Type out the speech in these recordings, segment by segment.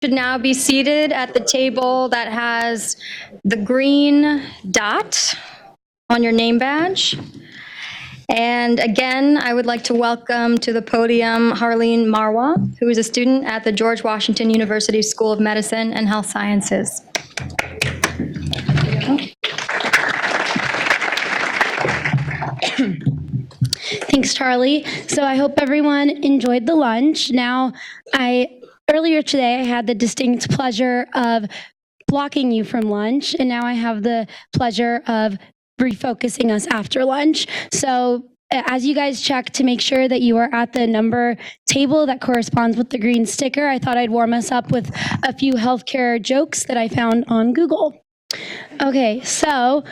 Should now be seated at the table that has the green dot on your name badge. And again, I would like to welcome to the podium Harleen Marwa, who is a student at the George Washington University School of Medicine and Health Sciences. Thanks, Charlie. So I hope everyone enjoyed the lunch. Now, earlier today, I had the distinct pleasure of blocking you from lunch, and now I have the pleasure of refocusing us after lunch. So as you guys check to make sure that you are at the number table that corresponds with the green sticker, I thought I'd warm us up with a few healthcare jokes that I found on Google. Okay, so,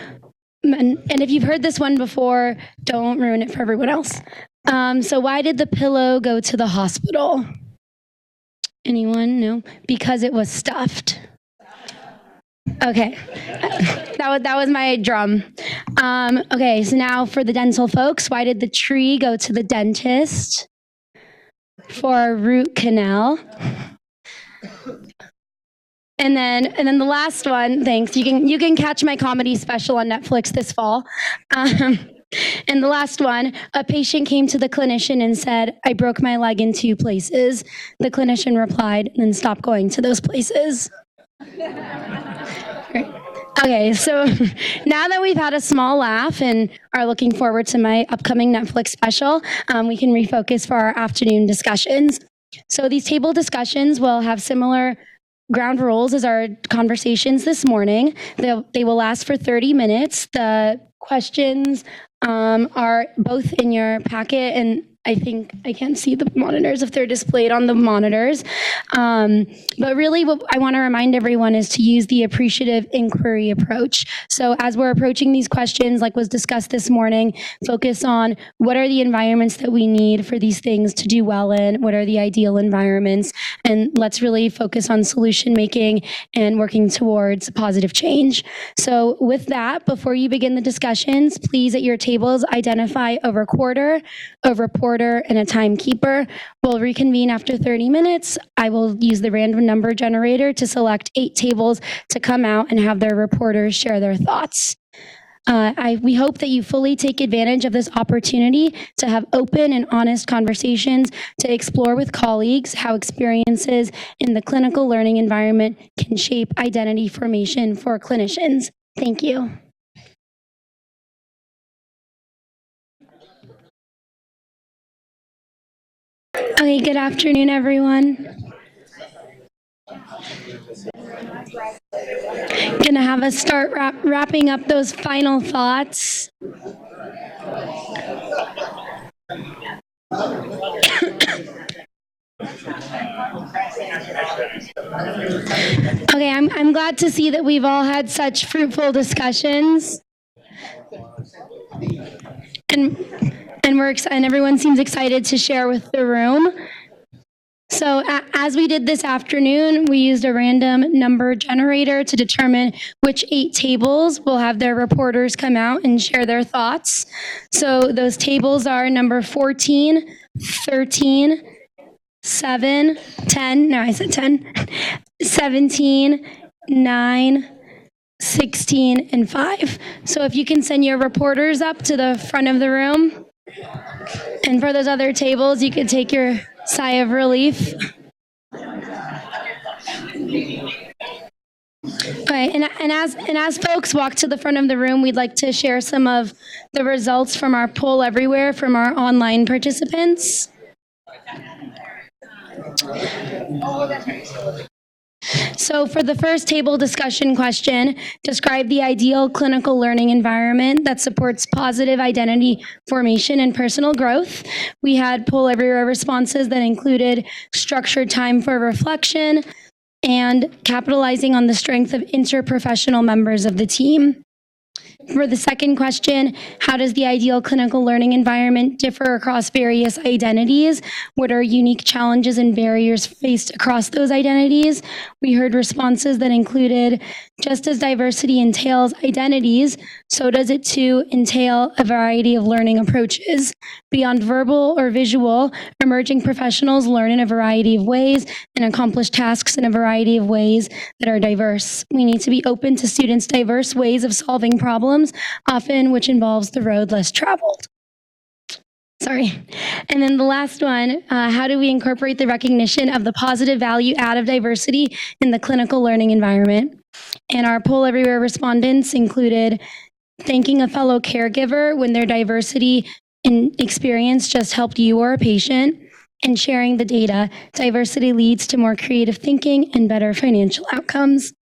and if you've heard this one before, don't ruin it for everyone else. So why did the pillow go to the hospital? Anyone? No? Because it was stuffed. Okay, that was my drum. Okay, so now for the dental folks, why did the tree go to the dentist? For a root canal. And then the last one, thanks. You can catch my comedy special on Netflix this fall. And the last one, a patient came to the clinician and said, "I broke my leg in 2 places." The clinician replied, "Then stop going to those places." Great. Okay, so now that we've had a small laugh and are looking forward to my upcoming Netflix special, we can refocus for our afternoon discussions. So these table discussions will have similar ground rules as our conversations this morning. They will last for 30 minutes. The questions are both in your packet, and I think I can't see the monitors if they're displayed on the monitors. But really what I want to remind everyone is to use the appreciative inquiry approach. So as we're approaching these questions, like was discussed this morning, focus on what are the environments that we need for these things to do well in, what are the ideal environments, and let's really focus on solution making and working towards positive change. So with that, before you begin the discussions, please at your tables identify a recorder, a reporter, and a timekeeper. We'll reconvene after 30 minutes. I will use the random number generator to select 8 tables to come out and have their reporters share their thoughts. We hope that you fully take advantage of this opportunity to have open and honest conversations to explore with colleagues how experiences in the clinical learning environment can shape identity formation for clinicians. Thank you. Okay, good afternoon, everyone. Gonna have us start wrapping up those final thoughts. Okay, I'm glad to see that we've all had such fruitful discussions. And everyone seems excited to share with the room. So as we did this afternoon, we used a random number generator to determine which 8 tables will have their reporters come out and share their thoughts. So those tables are number 14, 13, 7, 10, no, I said 10, 17, 9, 16, and 5. So if you can send your reporters up to the front of the room. And for those other tables, you could take your sigh of relief. Okay, and as folks walk to the front of the room, we'd like to share some of the results from our poll everywhere from our online participants. So for the first table discussion question, describe the ideal clinical learning environment that supports positive identity formation and personal growth. We had poll everywhere responses that included structured time for reflection and capitalizing on the strength of interprofessional members of the team. For the second question, how does the ideal clinical learning environment differ across various identities? What are unique challenges and barriers faced across those identities? We heard responses that included, just as diversity entails identities, so does it too entail a variety of learning approaches. Beyond verbal or visual, emerging professionals learn in a variety of ways and accomplish tasks in a variety of ways that are diverse. We need to be open to students' diverse ways of solving problems, often which involves the road less traveled. Sorry. And then the last one, how do we incorporate the recognition of the positive value add of diversity in the clinical learning environment? And our Poll Everywhere respondents included thanking a fellow caregiver when their diversity in experience just helped you or a patient, and sharing the data. Diversity leads to more creative thinking and better financial outcomes.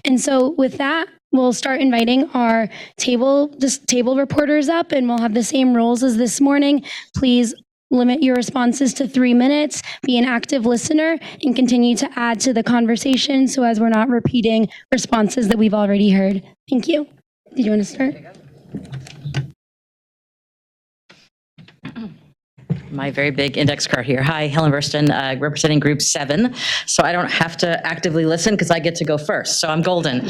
And so with that, we'll start inviting our table reporters up, and we'll have the same rules as this morning. Please limit your responses to 3 minutes, be an active listener, and continue to add to the conversation so as we're not repeating responses that we've already heard. Thank you. Did you want to start? My very big index card here. Hi, Helen Burston, representing Group 7. So I don't have to actively listen because I get to go first. So I'm golden.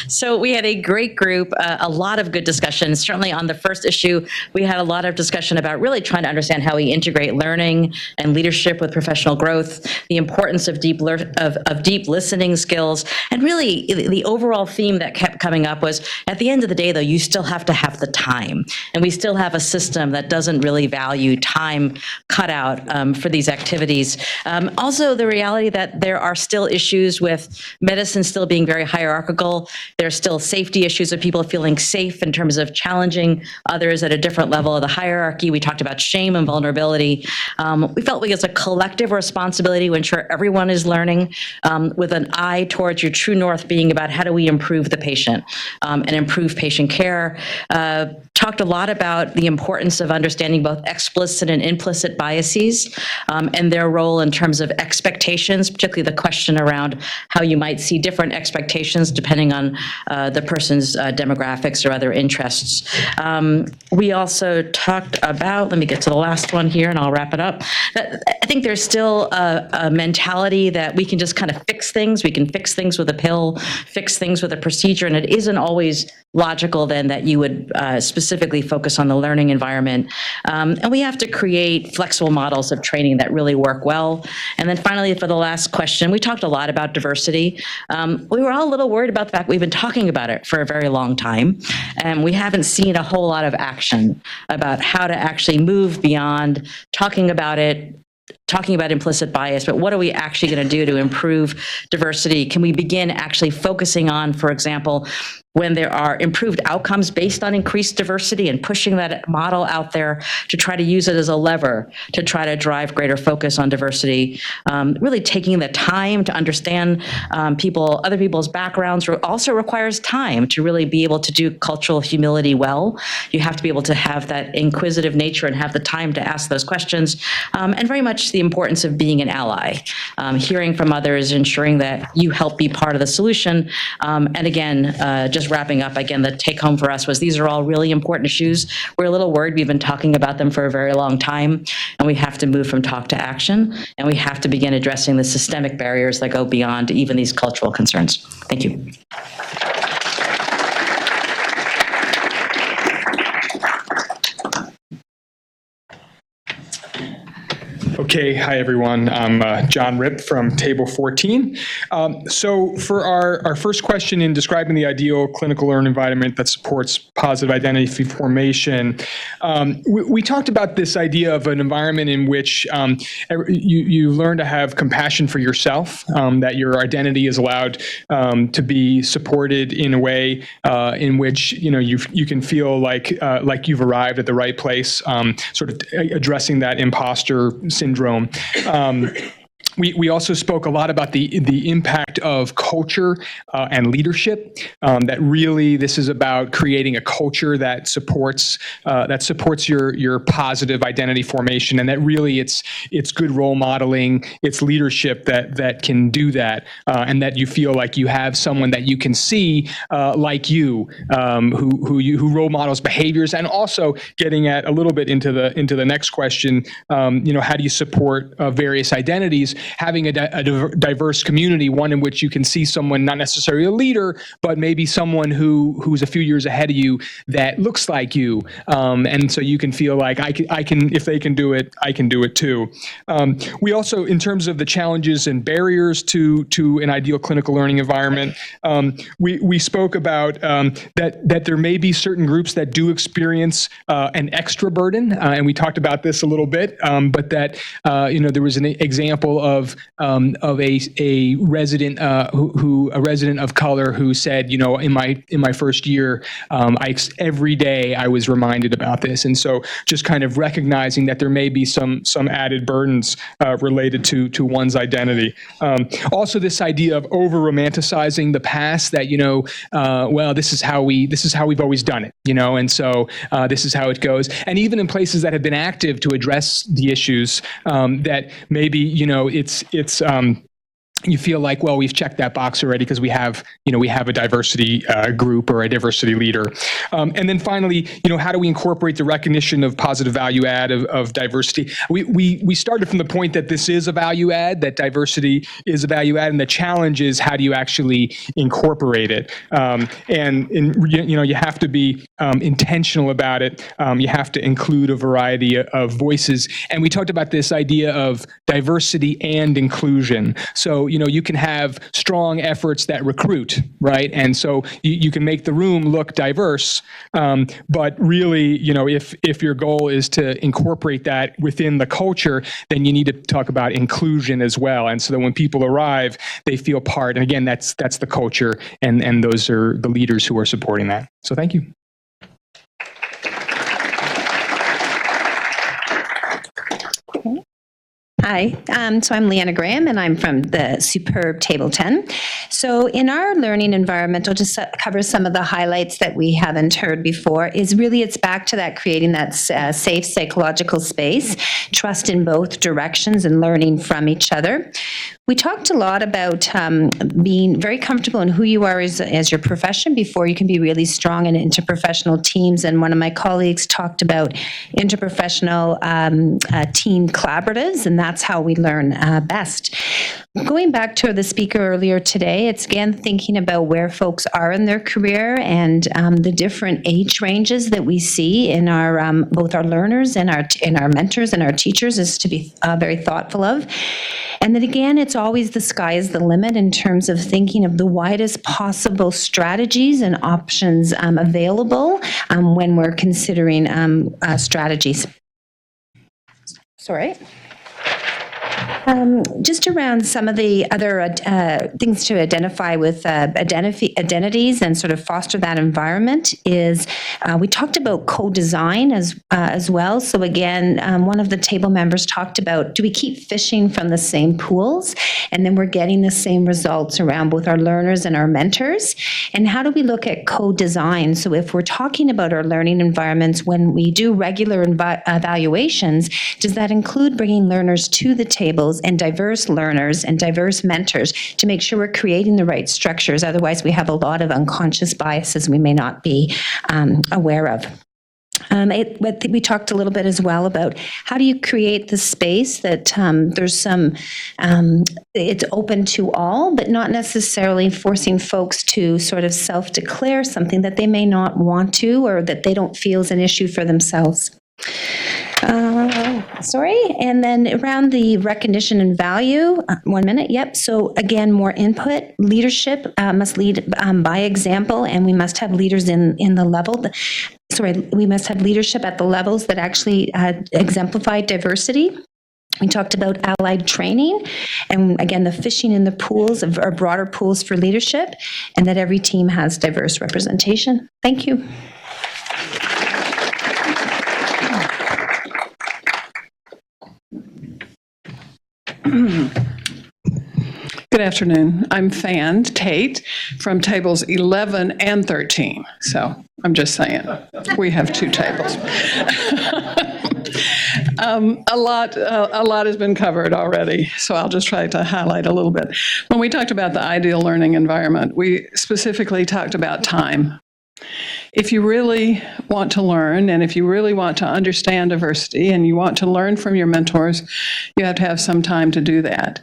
So we had a great group, a lot of good discussions. Certainly on the first issue, we had a lot of discussion about really trying to understand how we integrate learning and leadership with professional growth, the importance of deep listening skills, and really the overall theme that kept coming up was, at the end of the day, though, you still have to have the time. And we still have a system that doesn't really value time cut out for these activities. Also, the reality that there are still issues with medicine still being very hierarchical. There's still safety issues of people feeling safe in terms of challenging others at a different level of the hierarchy. We talked about shame and vulnerability. We felt like it's a collective responsibility to ensure everyone is learning with an eye towards your true north being about how do we improve the patient and improve patient care. Talked a lot about the importance of understanding both explicit and implicit biases and their role in terms of expectations, particularly the question around how you might see different expectations depending on the person's demographics or other interests. We also talked about, let me get to the last one here and I'll wrap it up. I think there's still a mentality that we can just kind of fix things. We can fix things with a pill, fix things with a procedure, and it isn't always logical then that you would specifically focus on the learning environment. And we have to create flexible models of training that really work well. And then finally, for the last question, we talked a lot about diversity. We were all a little worried about the fact we've been talking about it for a very long time, and we haven't seen a whole lot of action about how to actually move beyond talking about it, talking about implicit bias, but what are we actually going to do to improve diversity? Can we begin actually focusing on, for example, when there are improved outcomes based on increased diversity and pushing that model out there to try to use it as a lever to try to drive greater focus on diversity, really taking the time to understand other people's backgrounds also requires time to really be able to do cultural humility well. You have to be able to have that inquisitive nature and have the time to ask those questions, and very much the importance of being an ally, hearing from others, ensuring that you help be part of the solution, and again, just wrapping up, again, the take home for us was these are all really important issues. We're a little worried. We've been talking about them for a very long time, and we have to move from talk to action, and we have to begin addressing the systemic barriers that go beyond even these cultural concerns. Thank you. Okay, hi everyone. I'm John Ripp from Table 14. So for our first question in describing the ideal clinical learning environment that supports positive identity formation, we talked about this idea of an environment in which you learn to have compassion for yourself, that your identity is allowed to be supported in a way in which you can feel like you've arrived at the right place, sort of addressing that imposter syndrome. We also spoke a lot about the impact of culture and leadership. That really this is about creating a culture that supports your positive identity formation, and that really it's good role modeling, it's leadership that can do that, and that you feel like you have someone that you can see like you, who role models behaviors, and also getting at a little bit into the next question. How do you support various identities? having a diverse community, one in which you can see someone, not necessarily a leader, but maybe someone who's a few years ahead of you that looks like you. And so you can feel like I can, if they can do it, I can do it too. We also, in terms of the challenges and barriers to an ideal clinical learning environment, we spoke about that there may be certain groups that do experience an extra burden, and we talked about this a little bit, but that there was an example of a resident a resident of color who said, in my first year, every day I was reminded about this, and so just kind of recognizing that there may be some added burdens related to one's identity. Also, this idea of over romanticizing the past, that well, this is how we've always done it, and so this is how it goes. And even in places that have been active to address the issues, that maybe it's you feel like, well, we've checked that box already because we have a diversity group or a diversity leader. And then finally, how do we incorporate the recognition of positive value add of diversity? We started from the point that this is a value add, that diversity is a value add, and the challenge is how do you actually incorporate it? And you have to be intentional about it. You have to include a variety of voices. And we talked about this idea of diversity and inclusion. So you can have strong efforts that recruit, right? And so you can make the room look diverse, but really, if your goal is to incorporate that within the culture, then you need to talk about inclusion as well. And so that when people arrive, they feel part. And again, that's the culture, and those are the leaders who are supporting that. So thank you. Hi, so I'm Leanna Graham, and I'm from the superb Table 10. So in our learning environment, I'll just cover some of the highlights that we haven't heard before, it's back to that creating that safe psychological space, trust in both directions, and learning from each other. We talked a lot about being very comfortable in who you are as your profession before you can be really strong in interprofessional teams. And one of my colleagues talked about interprofessional team collaboratives, and that's how we learn best. Going back to the speaker earlier today, it's again thinking about where folks are in their career and the different age ranges that we see in our both our learners and our mentors and our teachers is to be very thoughtful of. And then again, it's always the sky is the limit in terms of thinking of the widest possible strategies and options available when we're considering strategies. Sorry. Just around some of the other things to identify with identities and sort of foster that environment is we talked about co-design as well. So again, one of the table members talked about, do we keep fishing from the same pools? And then we're getting the same results around both our learners and our mentors. And how do we look at co-design? So if we're talking about our learning environments, when we do regular evaluations, does that include bringing learners to the tables and diverse learners and diverse mentors to make sure we're creating the right structures? Otherwise, we have a lot of unconscious biases we may not be aware of. We talked a little bit as well about how do you create the space that there's some, it's open to all, but not necessarily forcing folks to sort of self-declare something that they may not want to or that they don't feel is an issue for themselves. And then around the recognition and value, 1 minute, yep. So again, more input. Leadership must lead by example, and we must have leaders in the level. We must have leadership at the levels that actually exemplify diversity. We talked about allied training, and again, the fishing in the pools of our broader pools for leadership, and that every team has diverse representation. Thank you. Good afternoon. I'm Fan Tate from tables 11 and 13. So I'm just saying, we have two tables. A lot has been covered already, so I'll just try to highlight a little bit. When we talked about the ideal learning environment, we specifically talked about time. If you really want to learn, and if you really want to understand diversity, and you want to learn from your mentors, you have to have some time to do that.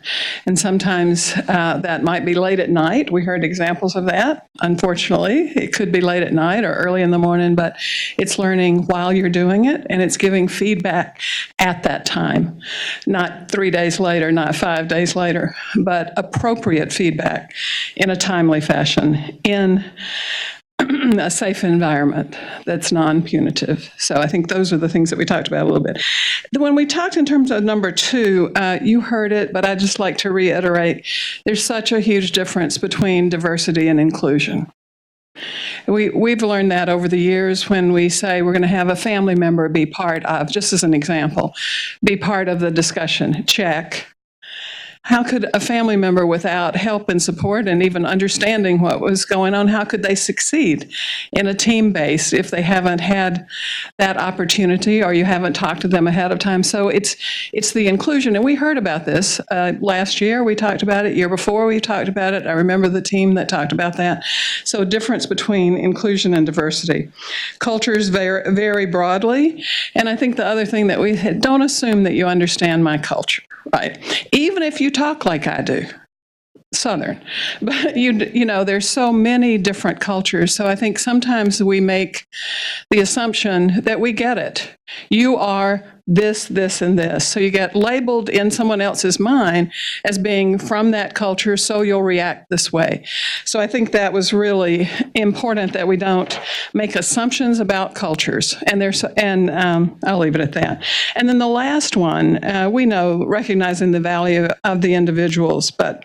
And sometimes that might be late at night. We heard examples of that. Unfortunately, it could be late at night or early in the morning, but it's learning while you're doing it, and it's giving feedback at that time. Not 3 days later, not 5 days later, but appropriate feedback in a timely fashion, in a safe environment that's non-punitive. So I think those are the things that we talked about a little bit. When we talked in terms of number 2, you heard it, but I'd just like to reiterate, there's such a huge difference between diversity and inclusion. We've learned that over the years when we say we're going to have a family member be part of, just as an example, be part of the discussion. Check. How could a family member, without help and support and even understanding what was going on, how could they succeed in a team base if they haven't had that opportunity or you haven't talked to them ahead of time? So it's the inclusion. And we heard about this last year. We talked about it. Year before, we talked about it. I remember the team that talked about that. So difference between inclusion and diversity. Cultures vary broadly. And I think the other thing that we had, don't assume that you understand my culture, right? Even if you talk like I do, Southern, but you know, there's so many different cultures. So I think sometimes we make the assumption that we get it. You are this, this, and this. So you get labeled in someone else's mind as being from that culture, so you'll react this way. So I think that was really important that we don't make assumptions about cultures. And I'll leave it at that. And then the last one, we know recognizing the value of the individuals. But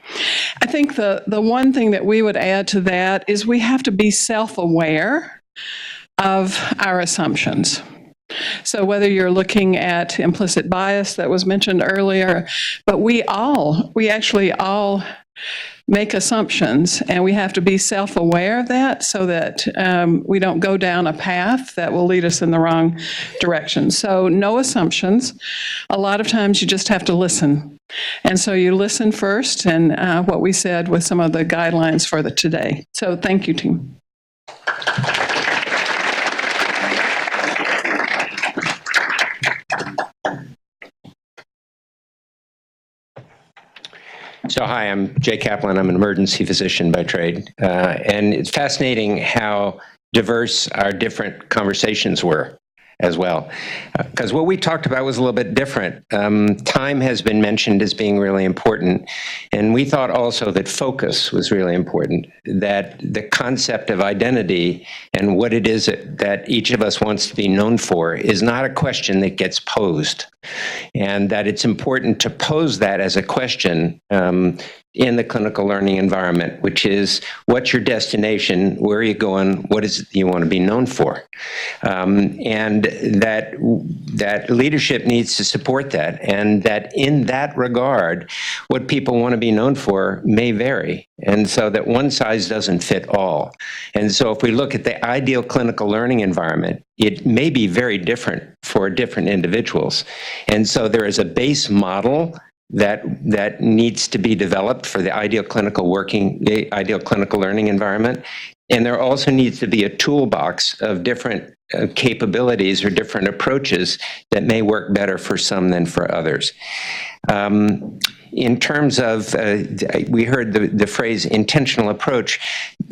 I think the one thing that we would add to that is we have to be self-aware of our assumptions. So whether you're looking at implicit bias that was mentioned earlier, but we actually all make assumptions, and we have to be self-aware of that so that we don't go down a path that will lead us in the wrong direction. So no assumptions. A lot of times you just have to listen. And so you listen first, and what we said with some of the guidelines for today. So thank you, team. So hi, I'm Jay Kaplan. I'm an emergency physician by trade. And it's fascinating how diverse our different conversations were as well. Because what we talked about was a little bit different. Time has been mentioned as being really important. And we thought also that focus was really important, that the concept of identity and what it is that each of us wants to be known for is not a question that gets posed. And that it's important to pose that as a question in the clinical learning environment, which is, what's your destination? Where are you going? What is it you want to be known for? And that leadership needs to support that, and that in that regard, what people want to be known for may vary. And so that one size doesn't fit all. And so if we look at the ideal clinical learning environment, it may be very different for different individuals. And so there is a base model that needs to be developed for the ideal clinical learning environment. And there also needs to be a toolbox of different capabilities or different approaches that may work better for some than for others. In terms of, we heard the phrase intentional approach.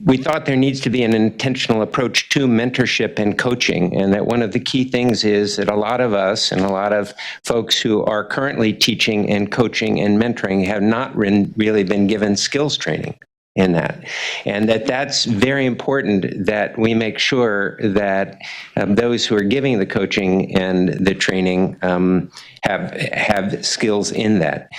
We thought there needs to be an intentional approach to mentorship and coaching, and that one of the key things is that a lot of us and a lot of folks who are currently teaching and coaching and mentoring have not really been given skills training in that. And that's very important, that we make sure that those who are giving the coaching and the training have skills in that.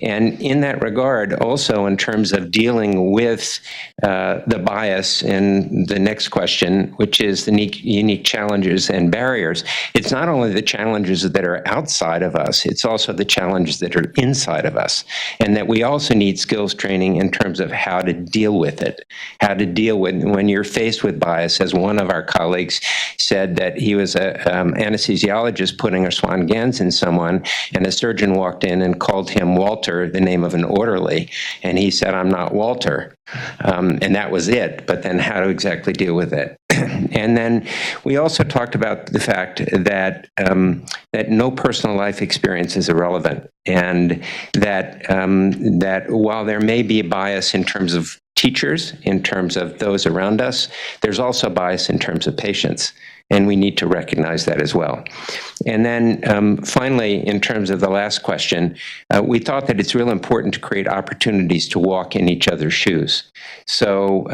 And in that regard, also in terms of dealing with the bias in the next question, which is the unique challenges and barriers, it's not only the challenges that are outside of us, it's also the challenges that are inside of us. And that we also need skills training in terms of how to deal with it, how to deal with when you're faced with bias. As one of our colleagues said, that he was an anesthesiologist putting a Swan-Ganz in someone, and a surgeon walked in and called him Walter, the name of an orderly, and he said, "I'm not Walter." And that was it. But then how to exactly deal with it? And then we also talked about the fact that that no personal life experience is irrelevant, and that that while there may be a bias in terms of teachers, in terms of those around us, there's also bias in terms of patients. And we need to recognize that as well. And then finally, in terms of the last question, we thought that it's real important to create opportunities to walk in each other's shoes. So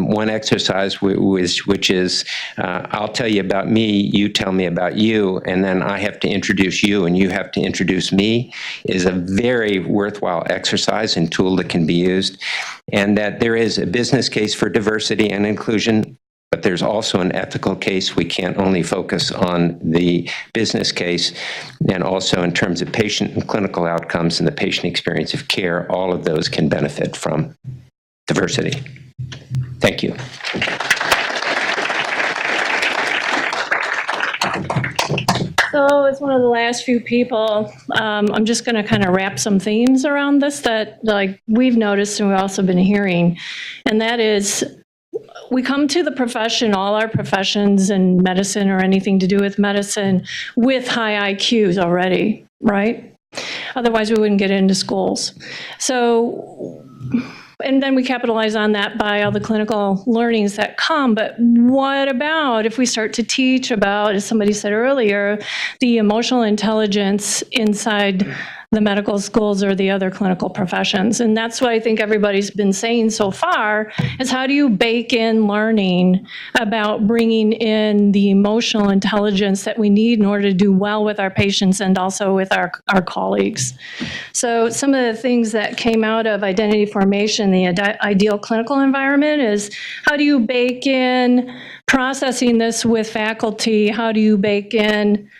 one exercise which is, I'll tell you about me, you tell me about you, and then I have to introduce you and you have to introduce me, is a very worthwhile exercise and tool that can be used. And that there is a business case for diversity and inclusion, but there's also an ethical case. We can't only focus on the business case, and also in terms of patient and clinical outcomes and the patient experience of care, all of those can benefit from diversity. Thank you. So as one of the last few people, I'm just going to kind of wrap some themes around this that like we've noticed and we've also been hearing, and that is, we come to the profession, all our professions in medicine or anything to do with medicine, with high IQs already, right? Otherwise, we wouldn't get into schools. So, and then we capitalize on that by all the clinical learnings that come. But what about if we start to teach about, as somebody said earlier, the emotional intelligence inside the medical schools or the other clinical professions? And that's what I think everybody's been saying so far, is how do you bake in learning about bringing in the emotional intelligence that we need in order to do well with our patients and also with our colleagues. So some of the things that came out of identity formation, the ideal clinical environment, is how do you bake in processing this with faculty? How do you bake in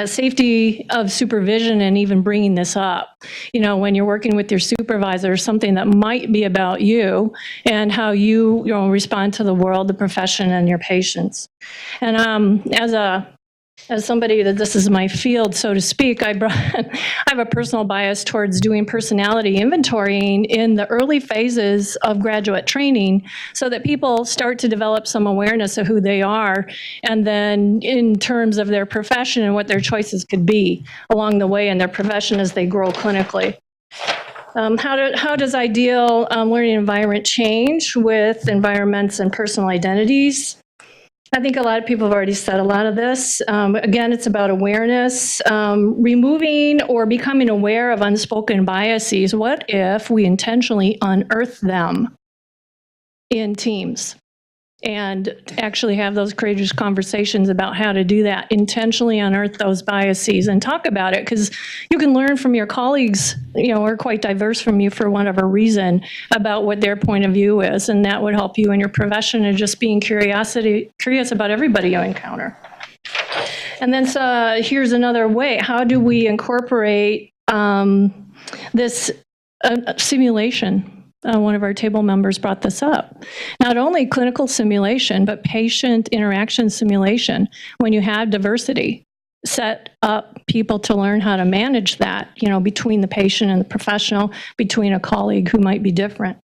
safety of supervision and even bringing this up? You know, when you're working with your supervisor, something that might be about you and how you respond to the world, the profession, and your patients. And as somebody that this is my field, so to speak, I have a personal bias towards doing personality inventorying in the early phases of graduate training so that people start to develop some awareness of who they are, and then in terms of their profession and what their choices could be along the way in their profession as they grow clinically. How does ideal learning environment change with environments and personal identities? I think a lot of people have already said a lot of this. Again, it's about awareness, removing or becoming aware of unspoken biases. What if we intentionally unearth them in teams and actually have those courageous conversations about how to do that, intentionally unearth those biases and talk about it? Because you can learn from your colleagues, are quite diverse from you for whatever reason, about what their point of view is, and that would help you in your profession and just being curious about everybody you encounter. And then here's another way. How do we incorporate this simulation? One of our table members brought this up. Not only clinical simulation, but patient interaction simulation. When you have diversity, set up people to learn how to manage that, between the patient and the professional, between a colleague who might be different.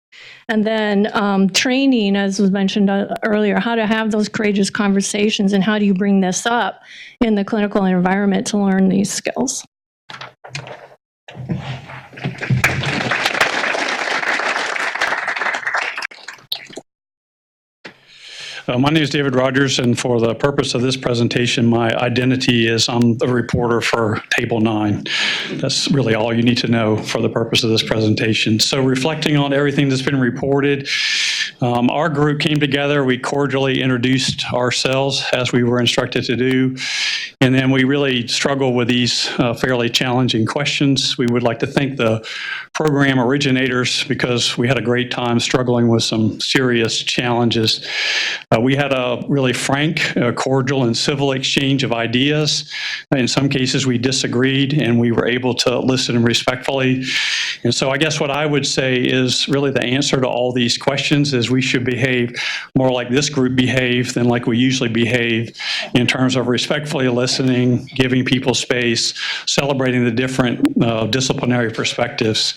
And then training, as was mentioned earlier, how to have those courageous conversations and how do you bring this up in the clinical environment to learn these skills. My name is David Rogers, and for the purpose of this presentation, my identity is I'm the reporter for Table 9. That's really all you need to know for the purpose of this presentation. So reflecting on everything that's been reported, our group came together, we cordially introduced ourselves as we were instructed to do, and then we really struggled with these fairly challenging questions. We would like to thank the program originators because we had a great time struggling with some serious challenges. We had a really frank, cordial, and civil exchange of ideas. In some cases, we disagreed, and we were able to listen respectfully. And so I guess what I would say is really the answer to all these questions is we should behave more like this group behaved than like we usually behave in terms of respectfully listening listening, giving people space, celebrating the different disciplinary perspectives.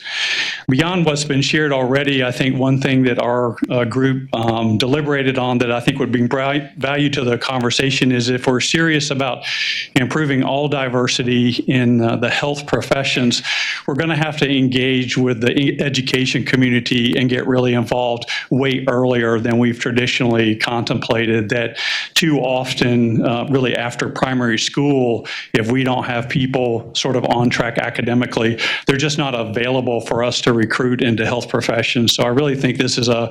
Beyond what's been shared already, I think one thing that our group deliberated on that I think would bring value to the conversation is if we're serious about improving all diversity in the health professions, we're going to have to engage with the education community and get really involved way earlier than we've traditionally contemplated. That too often, really after primary school, if we don't have people sort of on track academically, they're just not available for us to recruit into health professions. So I really think this is a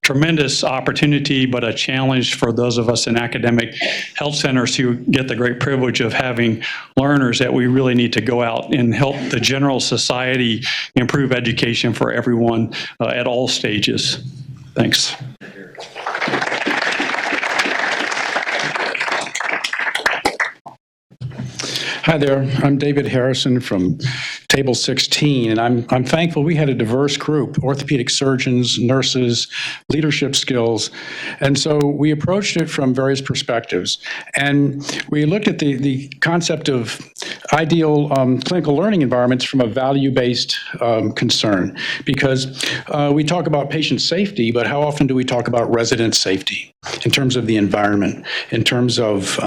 tremendous opportunity, but a challenge for those of us in academic health centers who get the great privilege of having learners, that we really need to go out and help the general society improve education for everyone at all stages. Thanks. Hi there, I'm David Harrison from Table 16, and I'm thankful we had a diverse group, orthopedic surgeons, nurses, leadership skills, and so we approached it from various perspectives. And we looked at the concept of ideal clinical learning environments from a value-based concern, because we talk about patient safety, but how often do we talk about resident safety in terms of the environment, in terms of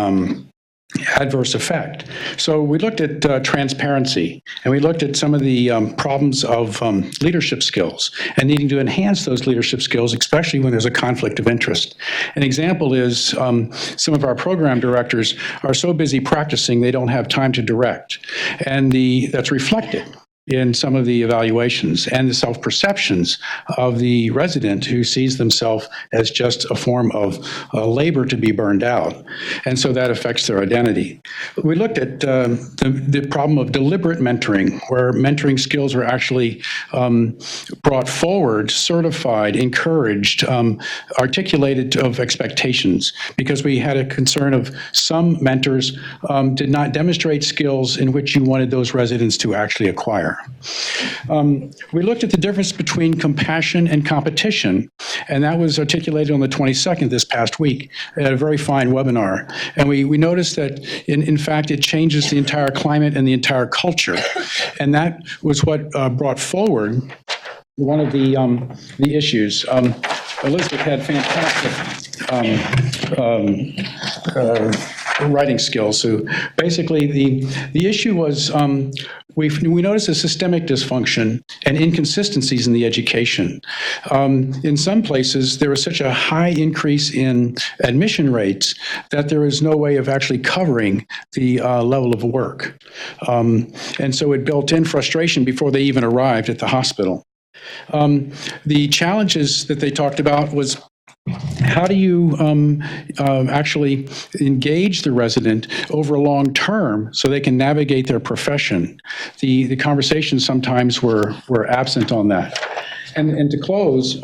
adverse effect? So we looked at transparency, and we looked at some of the problems of leadership skills and needing to enhance those leadership skills, especially when there's a conflict of interest. An example is some of our program directors are so busy practicing they don't have time to direct, and that's reflected in some of the evaluations and the self-perceptions of the resident who sees themselves as just a form of labor to be burned out. And so that affects their identity. We looked at the problem of deliberate mentoring, where mentoring skills are actually brought forward, certified, encouraged, articulated of expectations, because we had a concern of some mentors did not demonstrate skills in which you wanted those residents to actually acquire. We looked at the difference between compassion and competition, and that was articulated on the 22nd this past week at a very fine webinar. And we noticed that, in fact, it changes the entire climate and the entire culture. And that was what brought forward one of the issues. Elizabeth had fantastic writing skills. So basically, the issue was we noticed a systemic dysfunction and inconsistencies in the education. In some places, there was such a high increase in admission rates that there is no way of actually covering the level of work. And so it built in frustration before they even arrived at the hospital. The challenges that they talked about was, how do you actually engage the resident over a long term so they can navigate their profession? The conversations sometimes were absent on that. And to close,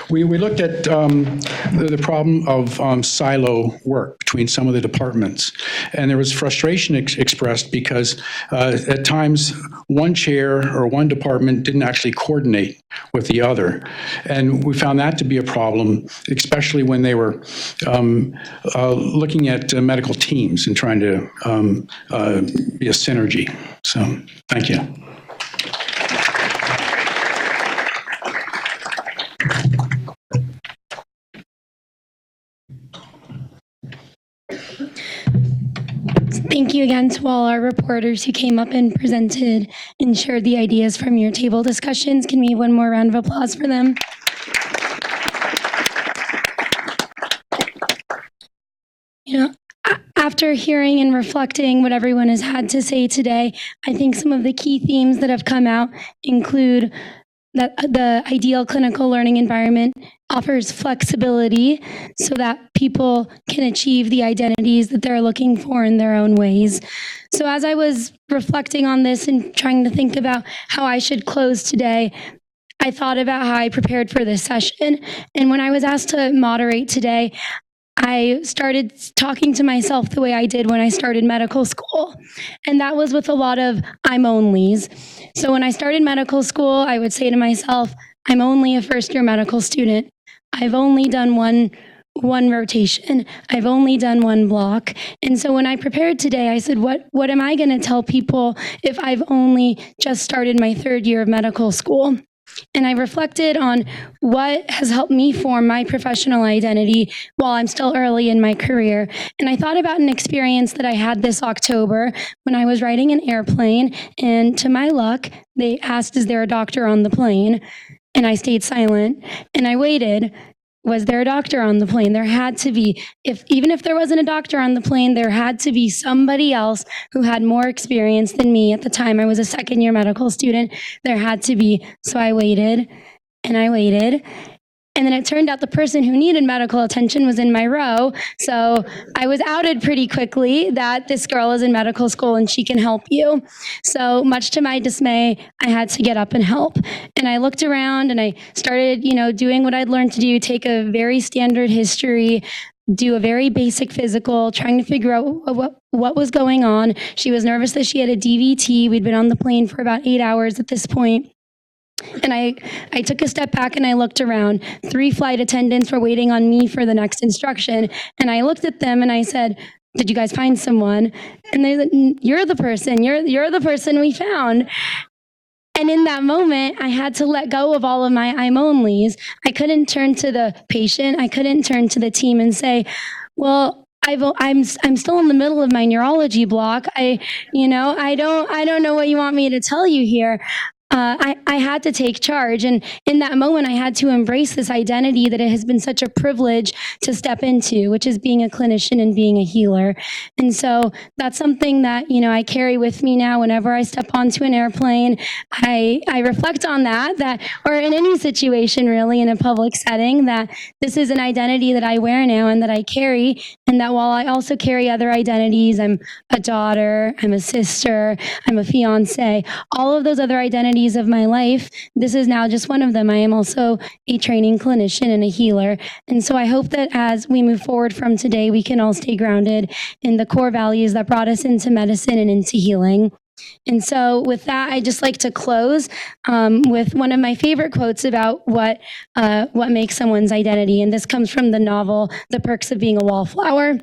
we looked at the problem of silo work between some of the departments. And there was frustration expressed because at times one chair or one department didn't actually coordinate with the other. And we found that to be a problem, especially when they were looking at medical teams and trying to be a synergy. So, thank you. Thank you again to all our reporters who came up and presented and shared the ideas from your table discussions. Can we have one more round of applause for them? You know, after hearing and reflecting what everyone has had to say today, I think some of the key themes that have come out include that the ideal clinical learning environment offers flexibility so that people can achieve the identities that they're looking for in their own ways. So as I was reflecting on this and trying to think about how I should close today, I thought about how I prepared for this session. And when I was asked to moderate today, I started talking to myself the way I did when I started medical school. And that was with a lot of I'm onlys. So when I started medical school, I would say to myself, I'm only a first-year medical student. I've only done one one rotation. I've only done one block. And so when I prepared today, I said, what am I going to tell people if I've only just started my third year of medical school? And I reflected on what has helped me form my professional identity while I'm still early in my career. And I thought about an experience that I had this October when I was riding an airplane. And to my luck, they asked, is there a doctor on the plane? And I stayed silent and I waited. Was there a doctor on the plane? There had to be. Even if there wasn't a doctor on the plane, there had to be somebody else who had more experience than me. At the time, I was a second-year medical student. There had to be. So I waited, and I waited. And then it turned out the person who needed medical attention was in my row. So I was outed pretty quickly that this girl is in medical school and she can help you. So much to my dismay, I had to get up and help. And I looked around and I started, doing what I'd learned to do, take a very standard history, do a very basic physical, trying to figure out what was going on. She was nervous that she had a DVT. We'd been on the plane for about 8 hours at this point. And I took a step back and I looked around. 3 flight attendants were waiting on me for the next instruction. And I looked at them and I said, did you guys find someone? And they said, you're the person. You're the person we found. And in that moment, I had to let go of all of my I'm onlys. I couldn't turn to the patient. I couldn't turn to the team and say, well, I'm still in the middle of my neurology block. I don't know what you want me to tell you here. I had to take charge. And in that moment, I had to embrace this identity that it has been such a privilege to step into, which is being a clinician and being a healer. And so that's something that, I carry with me now whenever I step onto an airplane. I reflect on that, or in any situation really in a public setting, that this is an identity that I wear now and that I carry. And that while I also carry other identities, I'm a daughter, I'm a sister, I'm a fiance, all of those other identities of my life, this is now just one of them. I am also a training clinician and a healer. And so I hope that as we move forward from today, we can all stay grounded in the core values that brought us into medicine and into healing. And so with that, I just like to close with one of my favorite quotes about what makes someone's identity. And this comes from the novel, The Perks of Being a Wallflower.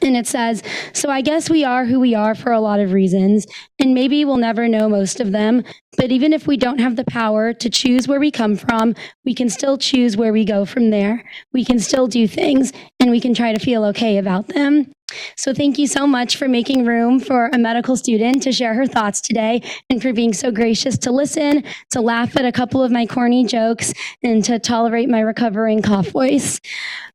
And it says, so I guess we are who we are for a lot of reasons, and maybe we'll never know most of them. But even if we don't have the power to choose where we come from, we can still choose where we go from there. We can still do things, and we can try to feel okay about them. So thank you so much for making room for a medical student to share her thoughts today, and for being so gracious to listen, to laugh at a couple of my corny jokes, and to tolerate my recovering cough voice.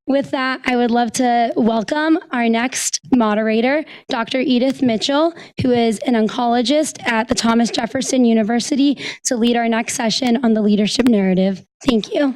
With that, I would love to welcome our next moderator, Dr. Edith Mitchell, who is an oncologist at the Thomas Jefferson University, to lead our next session on the leadership narrative. Thank you.